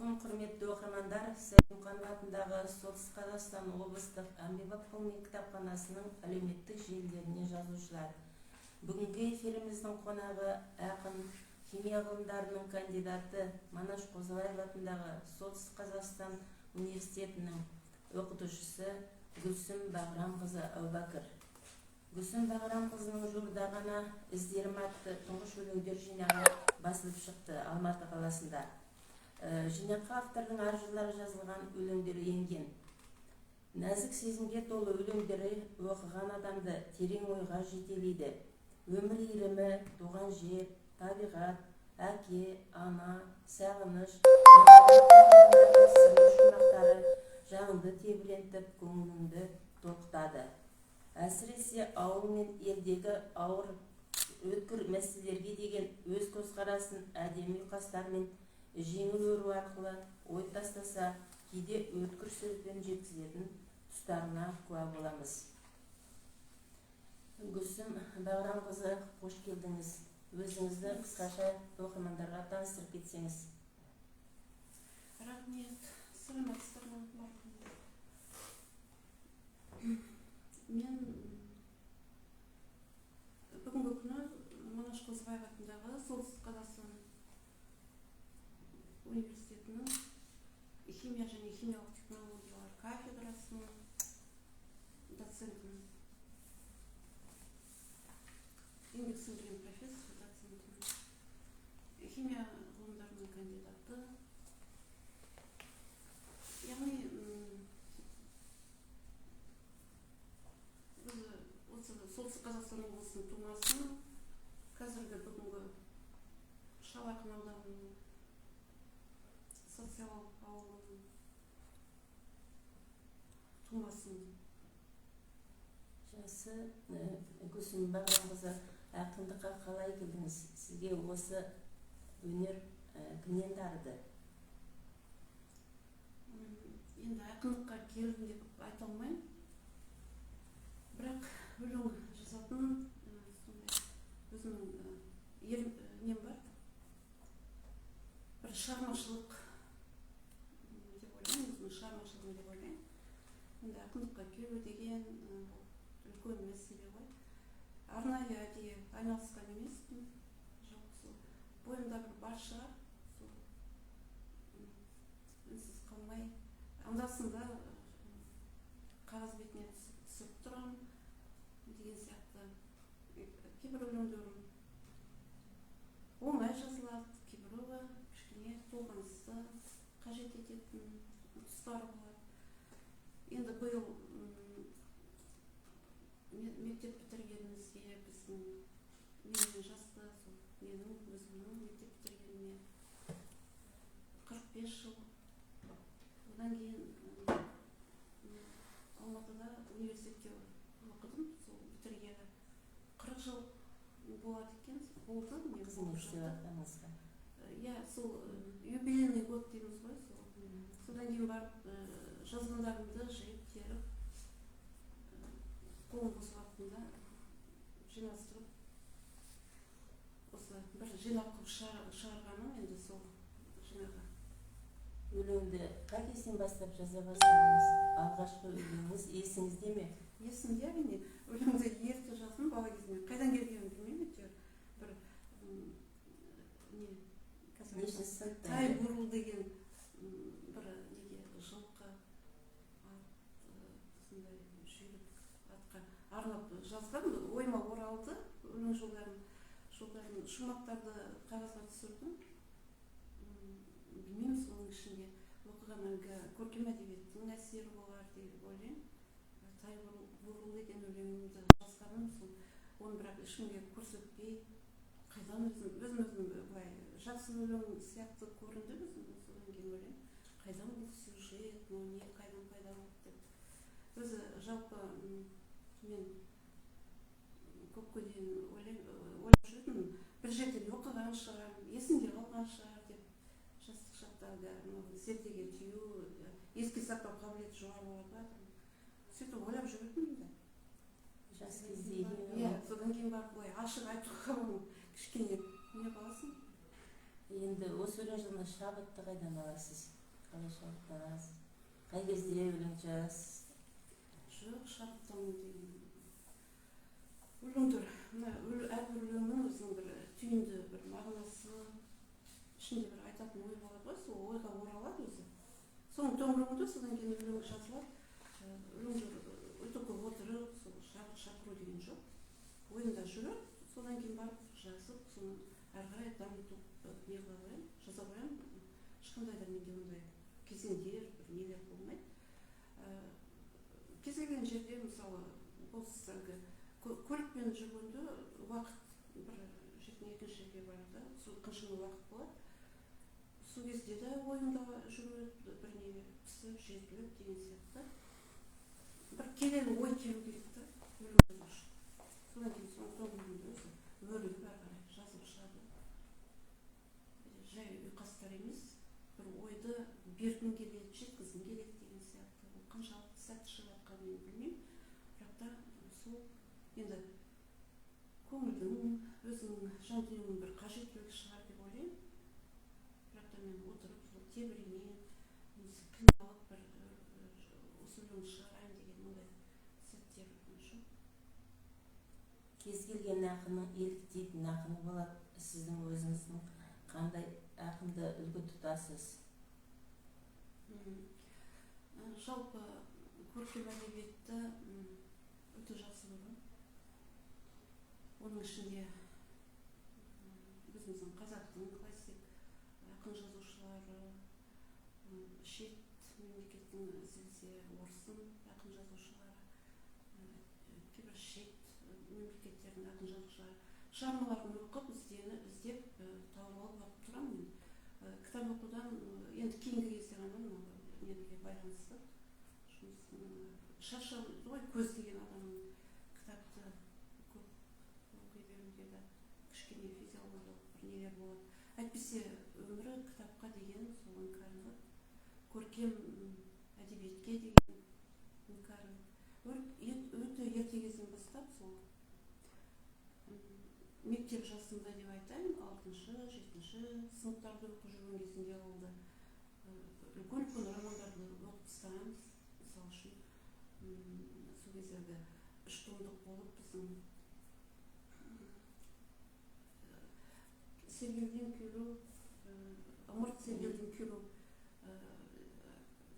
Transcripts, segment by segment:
күн, құрметті оқырмандар. Сәлімхан атындағы Солтүстік Қазақстан облыстық әмбебап ғылыми кітапханасының әлеуметтік желілеріне жазушылар. Бүгінгі эфиріміздің қонағы ақын, химия ғылымдарының кандидаты, Манаш Қозыбаев атындағы Солтүстік Қазақстан университетінің оқытушысы Гүлсім Бағрамқызы Әубәкір. Гүлсім Бағрамқызының жуырда ғана «Іздерім» атты тұңғыш өлеңдер жинағы басылып шықты Алматы қаласында. Жинаққа автордың ар жырлары жазылған өлеңдері енген. Нәзік сезімге толы өлеңдері оқыған адамды терең ойға жетелейді. Өмір иірімі, туған жер, табиғат, әке, ана, сағыныш, сырлы шумақтары жаныңды тебірентіп, көңіліңді толқытады. Әсіресе ауыл мен елдегі ауыр өткір мәселелерге деген өз көзқарасын әдемі ұйқастармен жеңіл өру арқылы ой тастаса, кейде өткір сөзбен жеткізетін тұстарына куә боламыз. Гүлсім Бағрамқызы, қош келдіңіз. Өзіңізді қысқаша оқырмандарға таныстырып кетсеңіз. Рахмет. Саламатсыздар ма? Мен бүгінгі күні Манаш Қозыбаев атындағы Солтүстік Қазақстан университетінің химия және химиялық технологиялар кафедрасының доцентімін. Еңбек сіңірген профессор, доцентімін. Химия ғылымдарының кандидаты. Яғни Солтүстік Қазақстан облысының тумасының, қазіргі бүгінгі Шалақын ауданының социалдық ауылының тумасының. Жасы Гүлсім Бағрамқызы, ақындыққа қалай келдіңіз? Сізге осы өнер кімнен дарыды? Енді ақындыққа келдім деп айта алмаймын. Бірақ өлең жазатын өзімнің нем бар. Бір шығармашылық деп ойлаймын, өзімнің шығармашылығым деп ойлаймын. Енді ақындыққа келу деген үлкен мәселе ғой. Арнайы әдейі айналысқан емеспін. Жоқ, бойымда бір бар шығар. Үнсіз қалмай, анда-санда қағаз бетіне түсіп тұрам деген сияқты. Кейбір өлеңдерім оңай жазылады, кейбіреуі кішкене толғанысты қажет ететін тұстары болады. Енді биыл мектеп бітіргенімізге біздің менің жаста, менің өзімнің мектеп бітіргеніме 45 жыл. Одан кейін Алматыда университетте оқыдым, сол бітіргені 40 жыл болады екен, болды. Қызмет істеп жатқаныңызға. Иә, сол юбилейный год дейміз ғой. Содан кейін барып жазғандарымды жиып теріп, қолым бос уақытында жинастырып, осы бір жинақ қылып шығарғаным енді сол жинағы. Өлеңді қай кезден бастап жаза бастадыңыз? Алғашқы өлеңіңіз есіңізде ме? Есімде, әрине. Өлеңді ерте жаздым бала кезімде. Қайдан келгенін білмеймін, әйтеуір. Бір Неше сыныпта? Тай бурыл деген бір жылқы ат, сондай жүйрік атқа арнап жазған. Ойыма оралды өлең жолдарын, шумақтарды қағазға түсірдім. Білмеймін, соның ішінде оқыған әлгі көркем әдебиеттің әсері болар деп ойлаймын. Тай бурыл деген өлеңімді жазғаным, оны бірақ ешкімге көрсетпей, қайдан өзім былай жақсы өлең сияқты көрінді өзім, содан кейін ойлаймын, қайдан бұл сюжет, не қайдан пайда болды деп. Өзі жалпы мен көпке дейін ойлап жүрдім, бір жерден оқыған шығар, есімде қалған шығар деп. Жастық шақтарда зердеге тию, еске сақтау қабілеті жоғары болады ғой. Сөйтіп ойлап жүрдім. Жас кезде. Иә, содан кейін барып былай ашық айтуға кішкене не боласың. Енді осы өлең жолында шабытты қайдан аласыз? Қалай шабыттанасыз? Қай кезде өлең жазасыз? Жоқ, шабыттану деген өлеңдер, мына әрбір өлеңнің өзінің бір түйінді бір мағынасы, ішінде бір айтатын ой болады ғой, сол ойға оралады өзі. Соның төңірегінде содан кейін өлең жазылады. Өлеңдер өте көп отырып, сол шабыт шақыру деген жоқ. Ойында жүріп, содан кейін барып жазып, соны әрі қарай дамыту не қыла қоямын, жаза қоямын. Ешқандай да менде ондай кезеңдер, бір нелер болмайды. Кез келген жерде, мысалы, осы әлгі көлікпен жүргенде уақыт бір жерден екінші жерге барады, сол қаншама уақыт болады. Сол кезде де ойымда жүреді, бір не пісіп, жетіліп деген сияқты. Бір келелі ой келу керек та, өлең жазу үшін. Содан кейін соның көңілімде өзі өріліп әрі қарай жазылып шығады. Жай ұйқастар емес, бір ойды бергім келеді, жеткізгім келеді деген сияқты. Ол қаншалықты сәтті шығып жатқанын мен білмеймін, бірақ та сол енді көңілдің, өзінің жан дүниенің бір қажеттілігі шығар деп ойлаймын. Бірақ та мен отырып, сол тебірене, немесе қиналып бір осы өлеңді шығарайын деген ондай сәттер жоқ. Кез келген ақынның еліктейтін ақыны болады. Сіздің өзіңіздің қандай ақынды үлгі тұтасыз? Жалпы көркем әдебиетті өте жақсы көремін. Оның ішінде өзіміздің қазақтың классик ақын жазушылары, шет мемлекеттің әсіресе орыстың ақын жазушылары, кейбір шет мемлекеттердің ақын жазушылары шығармаларын оқып, іздеп тауып алып тұрамын мен. Кітап оқудан енді кейінгі кезде ғана неге байланысты шаршау ғой, көз деген адамның кітапты көп оқи беруге де кішкене физиологиялық бір нелер болады. Әйтпесе өмірі кітапқа деген сол іңкәрлік, көркем әдебиетке деген іңкәрлік өте ерте кезден бастап сол мектеп жасында деп айтайын, 6-7 сыныптарды оқып жүрген кезінде болды. Үлкен романдарды оқып тастағанбыз, мысалы үшін. Сол кездегі 3 томдық болып біздің Сергелден күйру, ымырт Сергелден күйру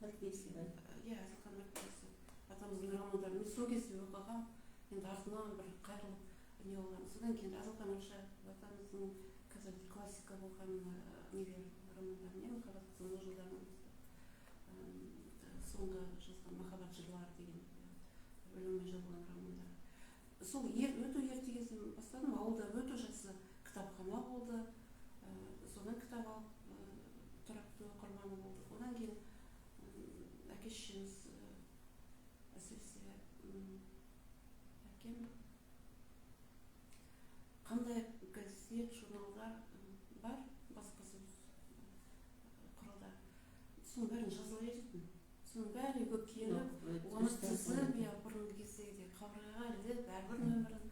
Әлпейсі бәл? Әзілхан Әлпейсі атамыздың романдарын мен сол кезде оқығам. Енді артынан бір қайырылып не болған. Содан кейін Әзілхан Әлпейсі атамыздың қазір классика болған нелер романдарын, махаббат жылдарын соңғы жазған махаббат жырлары деген өлеңмен жазылған романдар. Сол өте ерте кезден бастадым. Ауылда өте жақсы кітапхана болды. Содан кітап алып тұрақты оқырманы болды. Одан кейін әке-шешеміз әсіресе әкем қандай газет, журналдар бар, баспасөз құралдар, соның бәрін жазыла беретін. Соның бәрі үйге келіп, оны тізіп, бұрынғы кездегідей қабырғаға іліп, әрбір нөмірін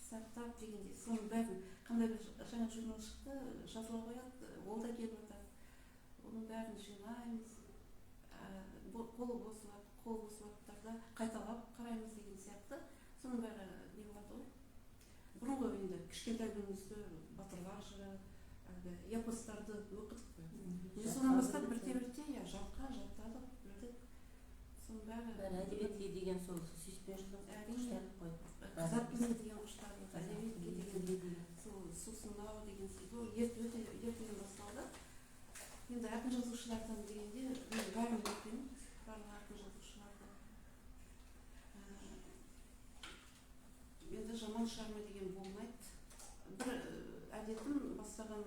сақтап дегендей, соның бәрін қандай бір жаңа журнал шықты, жазыла қояды, ол да келіп жатады. Оның бәрін жинаймыз, қолы бос уақыттарда қайталап қараймыз деген сияқты. Соның бәрі не болады ғой. Бұрынғы енді кішкентай күнімізде батырлар жыры, эпостарды оқыдық қой. Содан бастап бірте-бірте жаттадық, білдік. Соның бәрі әдебиетке деген сол сүйіспеншілік құштарлық қой. қазақ тіліне деген құштарлық, әдебиетке деген сусындау деген сол ертеден басталды. Енді ақын жазушылардан дегенде мен бәрін оқимын, барлық ақын жазушыларды. Енді жаман шығарма деген болмайды. Бір әдетім бастаған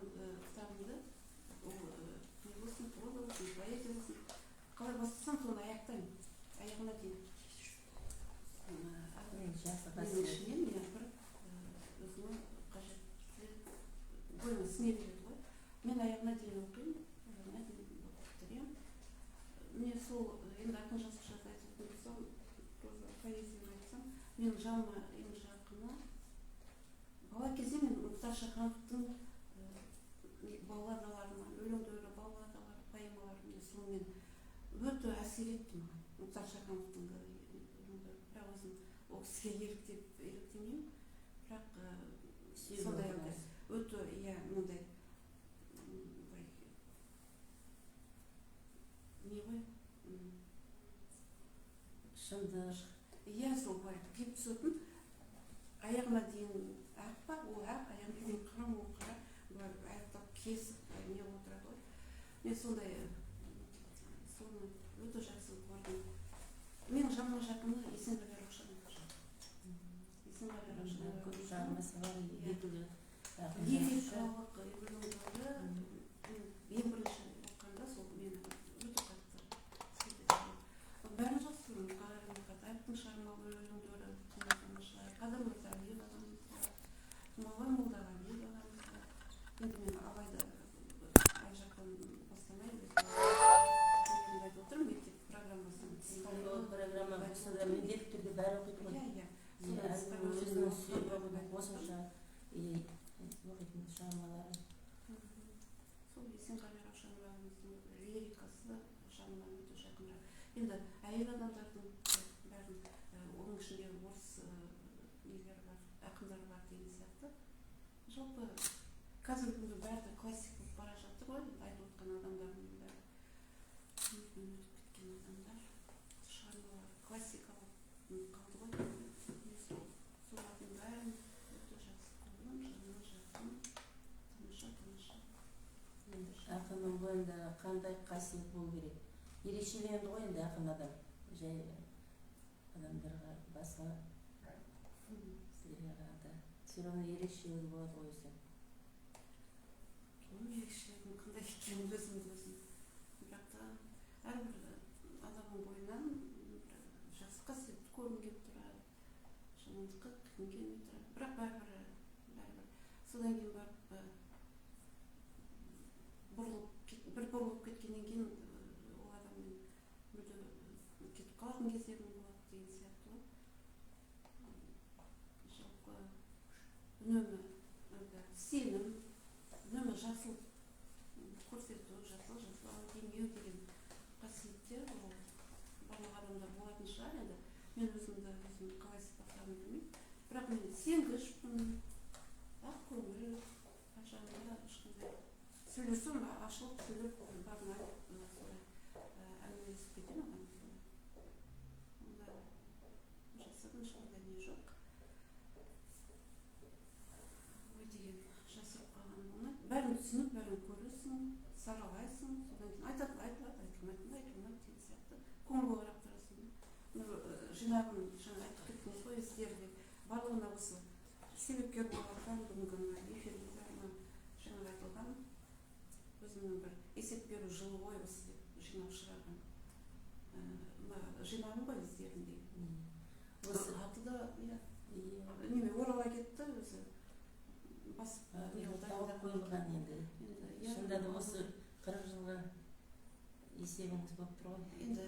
кітабымды, ол не болсын, проза болсын, поэзия болсын, қалай бастасам соны аяқтаймын, аяғына дейін. Менің ішінен бір өзіме қажетті бойыма сіңе береді ғой. Мен аяғына дейін оқимын, аяғына дейін бітіремін. Міне сол енді ақын жазушыларды айтып отырсам, проза поэзияны айтсам, менің жаныма ең жақыны бала кезде мен Мұхтар Шахановтың балладаларыма, өлеңдері, балладалар, поэмаларым сонымен өте әсер етті маған. Мұхтар Шахановтың өлеңдері. Бірақ өзім ол кісіге еліктемеймін. Бірақ сондай өте мындай не ғой шындық. Сол былай кеп түсетін аяғына дейін ақ па, ол ақ, аяғына дейін қара, ол қара, бұлар аяқтап кесіп не отырады ғой. Мен сондай соны өте жақсы көрдім. Менің жаныма жақыны Есенғали Раушанова. Есенғали Раушанова көп шығармасы бар, белгілі лирикалық өлеңдері ең бірінші оқығанда сол мені өте қатты бәрін жақсы көремін. Қарағым шығармалы өлеңдері тыңдағанымызға, Қадыр Мырзалиев ағамызға, Жұмабай Молдағалиев ағамызға. Енді мен абайды ай жақтан бастамай айтып отырмын, мектеп программасын. Программа болса да міндетті түрде бәрі оқиды ғой. Өзінің сүйіп қосымша оқитын шығармалары. Сол Есенғали Раушанованың лирикасы жаныма өте жақынырақ. Енді әйел адамдардың бәрін оның ішінде орыс нелері бар, ақындар бар деген сияқты. Жалпы қазіргі күнде бәрі классик болып бара жатыр ғой, айтып отқан адамдардың бәрі өтіп кеткен адамдар шығармалары классикалық қалды ғой. Солардың бәрін өте жақсы көрдім, жаныма жақын, тамаша. Ақынның бойында қандай қасиет болу керек? Ерекшеленді ғой енді ақын адам, жай адамдарға басқа сіздерге қарағанда. Сен оны ерекшелігі болады ғой өзі. Оның ерекшелігінің қандай екенін өзім. Бірақ та әрбір адамның бойынан жақсы қасиетті көргім келіп тұрады, жамандыққа кіргім келмей тұрады. Бірақ бәрібір содан кейін барып бір бұрылып кеткеннен кейін ол адаммен мүлде кетіп қалатын кездерім болады деген сияқты ғой. Жалпы үнемі сенім, үнемі жасыл көрсету, жасыл демеу деген қасиеттер ол барлық адамда болатын шығар. Енді мен өзімді қалай сипаттағанымды білмеймін. Бірақ мен сенгішпін, ақ көңіл, жанымда ешқандай сөйлесем ашылып сөйлеп барын айтып солай әңгімелесіп кетемін оған. Онда жасырын ешқандай не жоқ. Ой деген жасырып қалған болмайды. Бәрін түсініп, бәрін көресің, саралайсың, содан кейін айтылады, айтылмайды деген сияқты. Көңілге қарап тұрасың. Жинағын жаңа айтып кеттіңіз ғой, сіздерде барлығына осы себепкер болған бүгінгі эфирімізде жаңа айтылған өзімнің бір есеп беру жылы ғой осы деп жинап шығарған жинағым ғой өздерінде. Осы аты да неме орала кетті өзі тауып қойылған енді. Шында да осы 40 жылғы есебіңіз болып тұр ғой. Енді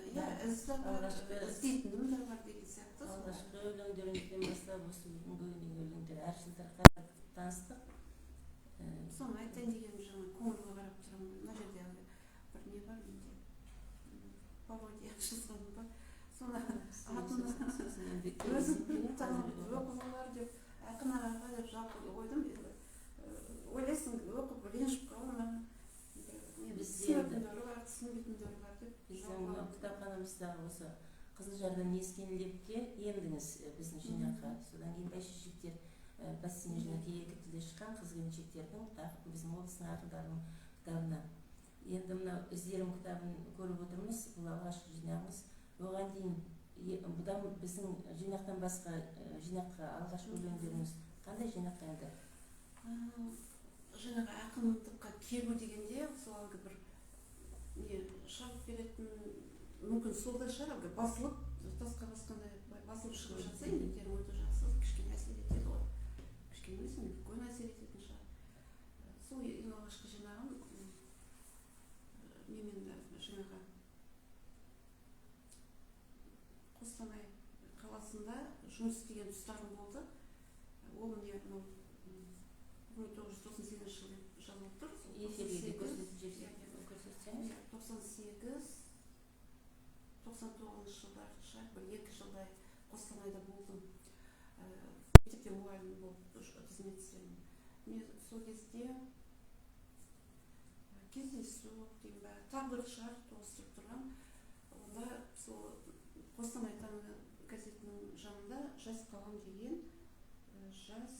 іздейтінім де бар деген сияқты. Алғашқы өлеңдеріңізден бастап осы бүгінгі өлеңдер әр жылдарға таныстық. Соны айтайын дегенім жаңа көңілге қарап тұрамын. Мына жерде бір не бар менде, пародия жазғаным бар. Соны атына өзім оқығылар деп, ақын ағаға деп жалпы қойдым. Ойлайсың, оқып ренжіп қалма. Түсінетіндері бар, түсінбейтіндері бар деп. Біздің кітапханамыздағы осы Қызылжардан Ескен лепке ендіңіз біздің жинаққа. Содан кейін бәйшешектер бассейн жинаққа екі тілде шыққан қыз келіншектердің біздің облыстың ақындарының кітабына. Енді мынау іздерім кітабын көріп отырмыз, бұл алғашқы жинағымыз. Оған дейін бұдан біздің жинақтан басқа жинаққа алғашқы өлеңдеріңіз қандай жинаққа енді? Жаңағы ақындыққа келу дегенде сол әлгі бір шабып беретін мүмкін сол да шығар, басылып тасқа басқандай басылып шығып жатса еңбектерің өте жақсы, кішкене әсер етеді ғой. Кішкене емес, үлкен әсер ететін шығар. Сол ең алғашқы жинағым немен жаңағы Қостанай қаласында жұмыс істеген тұстарым болды. Ол міне 1998 жылы жазылып тұр. Эфирге көрсетсеңіз. 98-99 жылдар бір 2 жылдай Қостанайда болдым. Мектепте мұғалім болып қызмет істедім. Мен сол кезде кездейсоқ деймін бе, тағдыр шығар тоғыстырып тұрған. Онда сол Қостанай таңы газетінің жанында жас қалам деген жас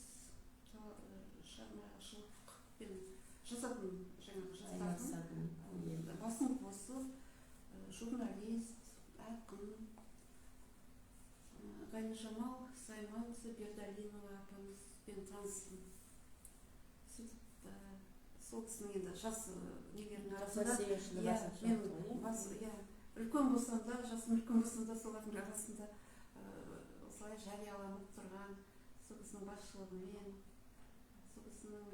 шығармашылықпен жазатын жаңағы жастардың басын қосып журналист, ақын Ғайнижамал Сайманқызы Бердалинова апамызбен таныстым. Сөйтіп сол кісінің енді жас нелерінің арасында үлкен болсам да, жасым үлкен болсам да, солардың арасында осылай жарияланып тұрған, сол кісінің басшылығымен, сол кісінің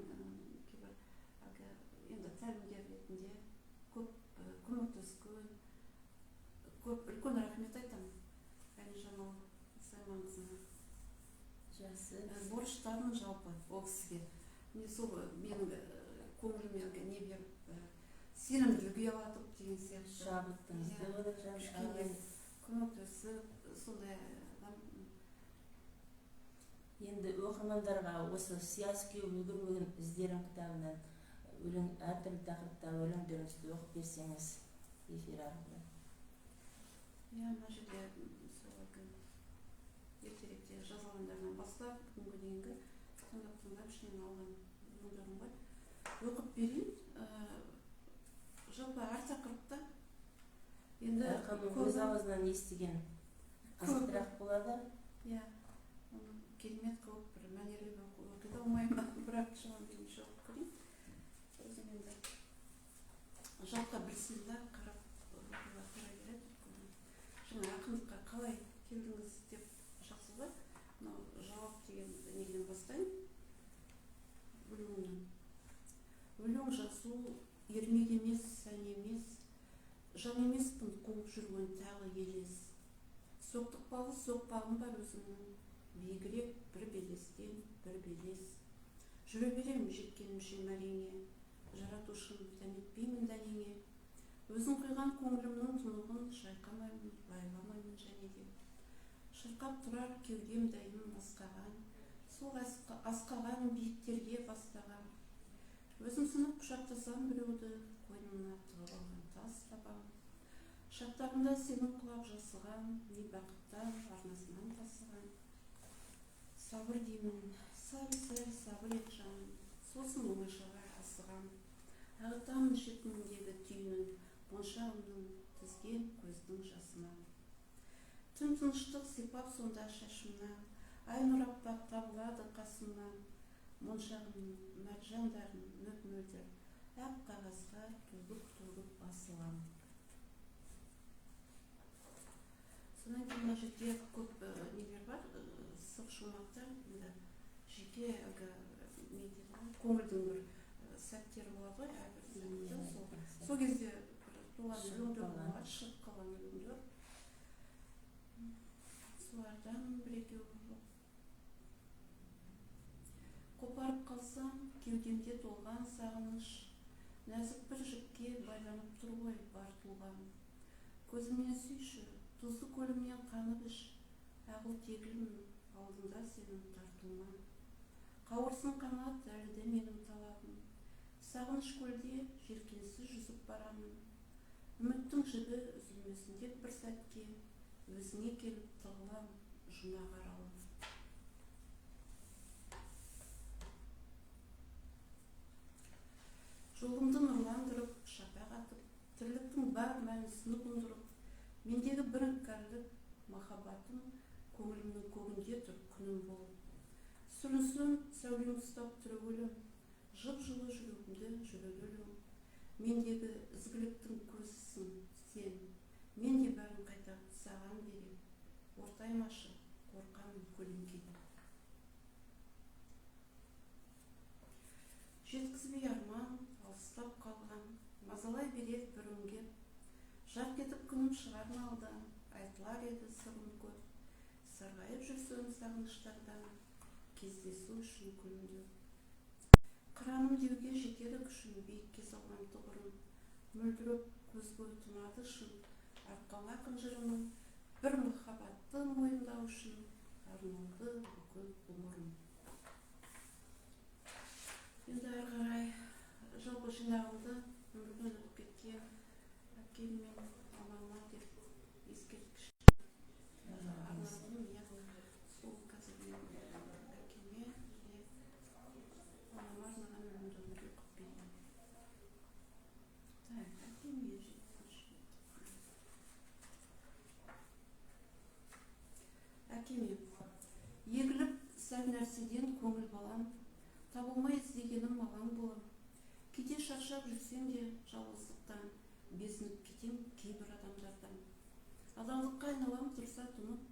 енді тәлімгер ретінде көп көмектескен, көп үлкен рахмет айтамын Ғайнижамал Сайманқызына. Жақсы. Борыштармын жалпы ол кісіге. Сол менің көңіліме не беріп, сенімділік ұялатып деген сияқты. Шабыттыңыз деп отырып көмектесіп, сондай енді оқырмандарға осы сияз кеуіп үлгермеген іздерің кітабынан өлең әртүрлі тақырыптағы өлеңдеріңізді оқып берсеңіз эфир арқылы. Мына жерде ертеректе жазылғандарынан бастап бүгінге дейінгі тыңдап ішінен алған өлеңдерім бар. Оқып берейін. Жалпы әр тақырыпта енді әркімнің өз аузынан естіген қызықтырақ болады. Оны керемет қылып бір мәнерлеп оқиды алмаймын, бірақ шамам келгенше оқып көрейін. Өзім енді жалпы білсінде қарап оқуға қарай береді. Жаңа ақындыққа қалай келдіңіз деп жақсы ғой. Мынау жауап деген неден бастайын. Өлеңнен. Өлең жазу ермек емес, сән емес, жан емеспін қуып жүрген тағы елес. Соқтықпағы соқпағым бар өзімнің, биігірек бір белестен бір белес. Жүре берем жеткенімше мәрене, жаратушым дәметпеймін дәнеңе. Өзің құйған көңілімнің тұнығын шайқамаймын, байламаймын және де. Шырқап тұрар кеудем дайын асқаған, сол асқаған биіктерге бастаған. Өзім сынып құшақтасам біреуді, қойнына тығып алған тас табам. Шақтарында сенің құлап жасыған, не бақыттан арнасынан тасыған. Сабыр деймін, сәл сабыр ет жаным, сосын оңашаға асыған. Ағытамын шетіндегі түйінін, моншағымның тізген көздің жасынан. Түн тыныштық сипап сонда шашымнан, ай нұр аппақ табылады қасымнан. Моншағымның мәржандарын мөп-мөлдір, әп қағазға төгіп басылам. Сонан кейін мына жерде көп нелер бар, сық шумақтар, жеке көңілдің бір сәттері болады ғой, әрбір сол кезде туған өлеңдер болады, шығып қалған өлеңдер. Солардан бір-екеу қопарып қалсам, кеудемде толған сағыныш, нәзік бір жіпке байланып тұр ғой бар туған. Көзімнен сүйші, тұзды көлімнен қанып іш, ағыл тегілмін, алдында сенің тартылма. Қауырсын қанат әлі де менің талабым, сағыныш көлде желкенсіз жүзіп барамын. Үміттің жібі үзілмесін деп бір сәтке, өзіңе келіп тығылам, жұма қаралым. Жолымды нұрландырып, шапақ атып, тірліктің бар мәнісін ұғындырып, мендегі бір іңкәрлік, махаббатым, көңілімнің көгінде тұр күнім болып. Сүрінсін сәулем ұстап түрегелем, жып-жылы жүрегімді жүрегелем. Мендегі ізгіліктің көзісің сен, мен де бәрін қайта саған берем. Ортаймашы, қорқамын көлеңкеде. Жеткізбей арман, алыстап қалған, мазалай береді бір үңгеп. Жарқ етіп күнім шығар малдан, айтылар еді сырым көп. Сарғайып жүрсем сағыныштардан, кездесу үшін күлімдеп. қыраным деуге жетеді күшім, биікке салған тұғырым, мөлдіреп көзге тұнады шын, арқаңа қынжырының, бір махаббатты мойындау үшін арналды бүкіл ғұмырым. Енді ары қарай жалпы жинағымды өмірден өтіп кеткен әкем мен анама деп ескерткіш арнадым. Яғни сол қазір мен әкеме және анама арнаған өлеңдерімді оқып берейін. Әкеме жетінші. Әкеме, егіліп сәл нәрседен көңіл балам, табылмай іздегенім алаң болам. Кейде шаршап жүрсем де жалғыздықтан, безініп кетем кейбір адамдардан. Адалдыққа айналам тұрса тұнып,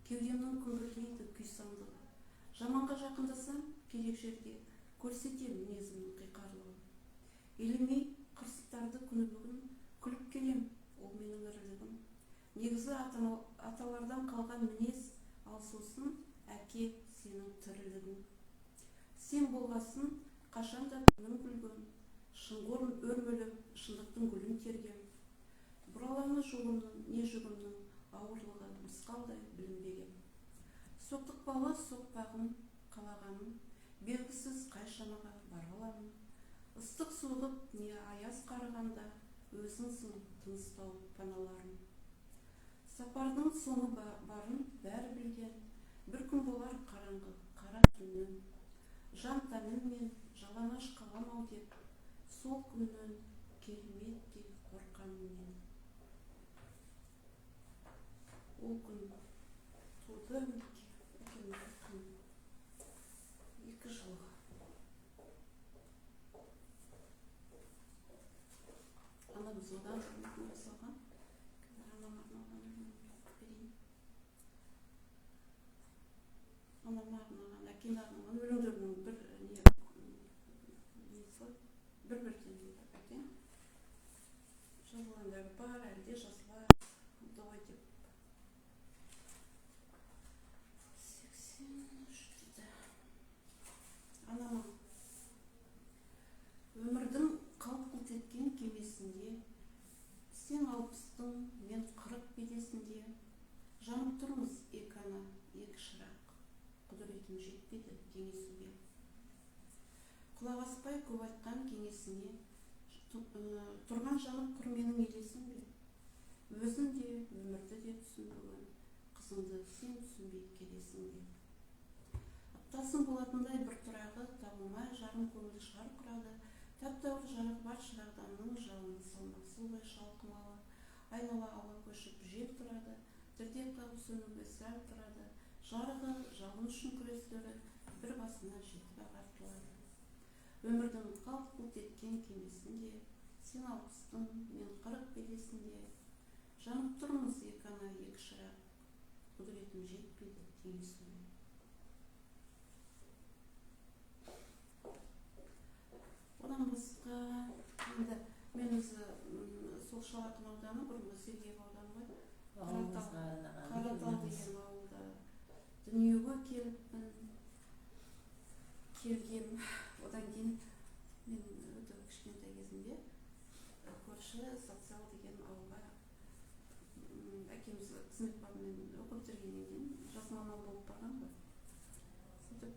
кеудемнің күмбірлейді күйсандығы. Жаманға жақындасам, керек жерде көрсетем мінезімнің қиқарлығын. Елемей қырсықтарды күні бүгін күліп келем, ол менің ірілігім. Негізі аталардан қалған мінез, ал сосын әке сенің тірілігің. Сен болғасын қашанда күнім күлген, шыңғыр өрмелеп шындықтың гүлін терген. Бұралаңы жолымның, не жүгімнің ауырлығы мысқалдай білінбеген. Соқтықпалы соқпағым, қалағаным, белгісіз қай шанаға барғаламын. Ыстық соғып, не аяз қарығанда, өзіңсің тыныстау паналарым. Сапардың соңы барын бәрі білген, бір күн болар қараңғы, қара түннен. Жан тәніммен жалаңаш қалам-ау деп, сол күннен келметтей қорқамын. Ол күн туды әкемнің күн 2 жылға. Анамыз одан жұмыс жасалған. Анама арналған өлеңімді берейін. Анама арналған, әкеме арналған өлеңдерінің бір-бірден дейді әкем. Жазылғандары бар, әлде жазылар, дұғай деп. 83 дейді. Анама, өмірдің қалт-құлт еткен кемесінде, сен 60-тың, мен 40 бедесінде, жанып тұрмыз екі ана, екі шырақ, құдіретім жетпеді кеңесуге. Құлақ аспай көп айтқан кеңесіне, тұрған жанып құр менің елесің бе? Өзін де, өмірді де түсінбеген, қызыңды сен түсінбей келесің бе? Аптасын болатындай бір тұрағы, табылмай жарым көңіл шығар құрады, тәп-тәуір жарық бар шырағданның жалын салмақсыз ғой шалқымалы, айнала ауа көшіп жел тұрады, дірдек қағып сөнуге сәл тұрады, жарығы жалын үшін күрескері бір басына жетіп ағартылады. Өмірдің қалт-құлт еткен кемесінде, сен 60-тың, мен 40 бедесінде, жанып тұрмыз екі ана, екі шырақ, құдіретім жетпейді теңесуге. Одан басқа, енді мен өзі сол Шалақын ауданы, бұрынғы Сергеев ауданы ғой, Қаратал деген ауылда дүниеге келген. Одан кейін мен өте кішкентай кезімде көрші Социал деген ауылға әкеміз қызмет бабымен оқып бітіргеннен кейін жас маман болып барған ғой. Сөйтіп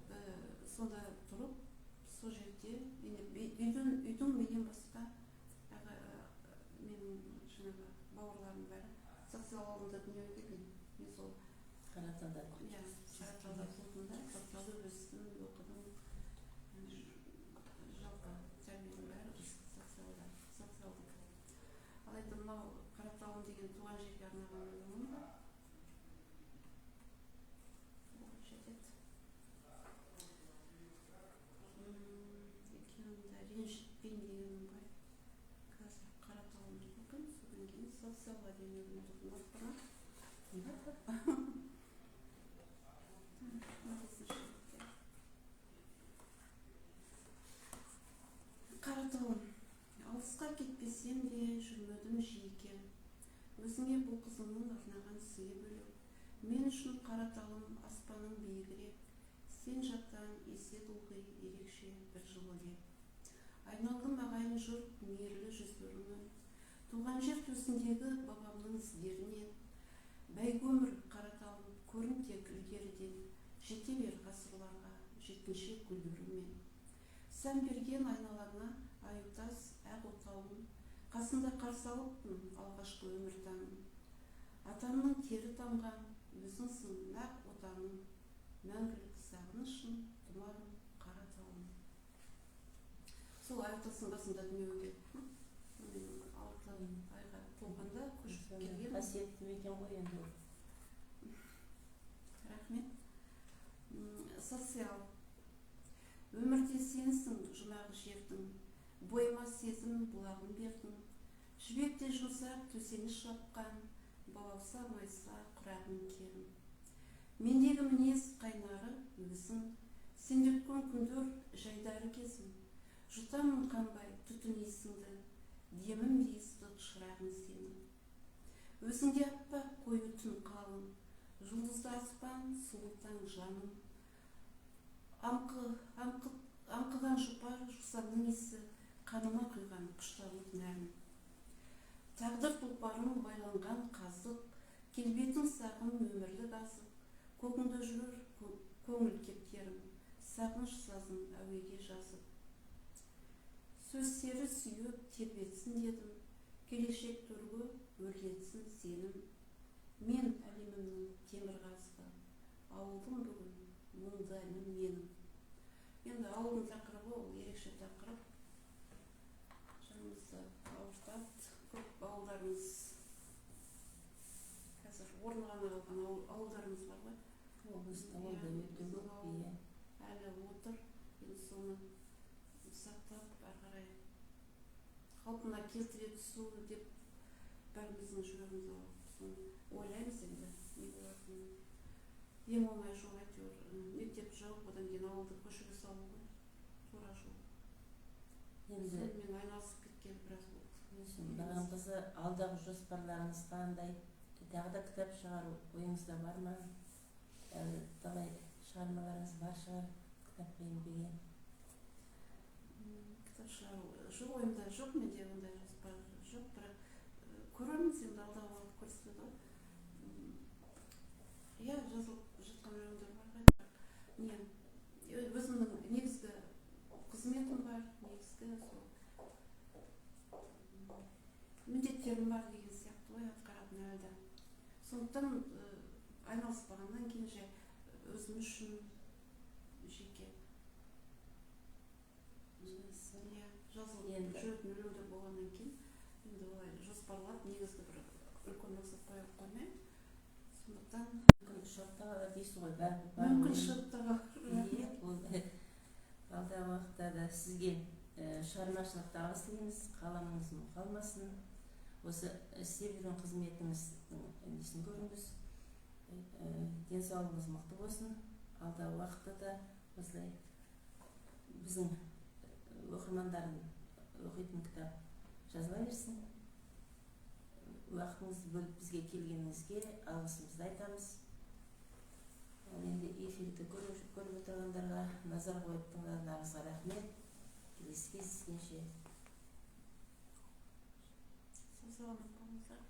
сонда тұрып, сол жерде үйдің менен басқа менің жаңағы бауырларым бәрі Социал ауылында дүниеге келген. Мен сол Қараталда. Қараталда туылдым, Социалда өстім, оқыдым. Жалпы тәрбиенің бәрі социалдық. Алайда мынау Қараталым деген туған жерге арнаған өлеңім жетеді. Екеуінде ренжітпейін дегенім ғой. Қазір Қараталымды оқимын, содан кейін социалға деген өлеңдерді оқырмын. Қараталым, алысқа кетпесем де жүрмедім жиекем. Өзіңе бұл қызыңның арнаған сыйы бөлек. Мен үшін Қараталым аспаның биігірек. Сен жаттан есет ылғи ерекше бір жылы деп. айналдым ағайын жұрт мейірлі жүздерімен, туған жер төсіндегі бабамның іздерінен, бәйгі өмір қараталып көрін тек ілгеріден, жете бер ғасырларға жеткіншек гүлдерімен. Сән берген айналаңа аютас ақ отауын, қасында қарсы алыппын алғашқы өмір таңын. Атамның тері тамған өзіңсің нақ отаным, мәңгілік сағынышым тұмарым қара тауым. Сол аютастың басында дүниеге келіп, 6 айға толғанда көшіп келген. Қасиетті мекен ғой енді ол. Рахмет. Социал. Өмірде сенсің жұмағы жердің, бойыма сезім бұлағын бердің. Жібекте жұмсақ төсеніш жапқан, балауса майса құрағын керім. Мендегі мінез қайнары өзің, сен өткен күндер жайдары кезім. Жұтамын қанбай түтін иісіңді, демім естік шырағың сенің. Өзіңде аппақ қою түн қалың, жұлдызды аспан сұлутаң жаным. Аңқыған жұпар жусанның исі, қаныма құйған құштарлық нәрін. Тағдыр тұлпарым байланған қазық, келбетің сағым өмірлік азық. Көгіңді жүрер көңіл кептерім, сағыныш сазын әуеге жазып. Сөздері сүйіп тербетсін дедім, келешек төргі өрлетсін сенім. Мен әлемімнің темір қазығы, ауылдың бүгін мұңдаймын менің. Енді ауылдың тақырыбы ол ерекше тақырып. Жанымызды ауыртады. Көп ауылдарымыз, қазір орнығана қалған ауылдарымыз бар ғой. Облыста олда өте көп бие. Әлі отыр. Енді соны сақтап, ары қарай қалпына келтіре түсу деп бәріміздің жүрегіміз ауырып, соны ойлаймыз енді. Не болатынын. Ең оңай жол әйтеуір мектеп жауып, одан кейін ауылды көшіре салу ғой. Тура жол. Сонымен айналысып кеткелі біраз болды. Маған қызы, алдағы жоспарларыңыз қандай? Тағы да кітап шығару ойыңызда бар ма? Талай шығармаларыңыз бар шығар, кітап еңбегі. Кітап шығару жоқ, ойымда жоқ, менде ондай жоспар жоқ, бірақ көреміз енді алдағы уақыт көрсетеді ғой. Иә, жазылып жатқан өлеңдер бар ғой. Өзімнің негізгі қызметім бар, негізгі сол міндеттерім бар деген сияқты ғой, атқаратын әлі. Сондықтан айналыспағаннан кейін жай өзім үшін жеке жазылып жүретін өлеңдер болғаннан кейін енді олай жоспарлап негізгі бір үлкен мақсат қойып қоймай. Сондықтан Мүмкін шоттаға дейсіз ғой, бар. мүмкін шоттаға. Алдағы уақытта да сізге шығармашылық табыс тілейміз, қаламыңыз қалмасын. Осы істеп жүрген қызметіңіздің несін көріңіз, денсаулығыңыз мықты болсын. Алдағы уақытта да осылай біздің оқырмандардың оқитын кітап жазыла берсін. Уақытыңызды бөліп бізге келгеніңізге алғысымызды айтамыз. Енді эфирді көріп отырғандарға, назар қойып тыңдағандарыңызға рахмет. Келесі кездескенше. Саламат болыңыздар.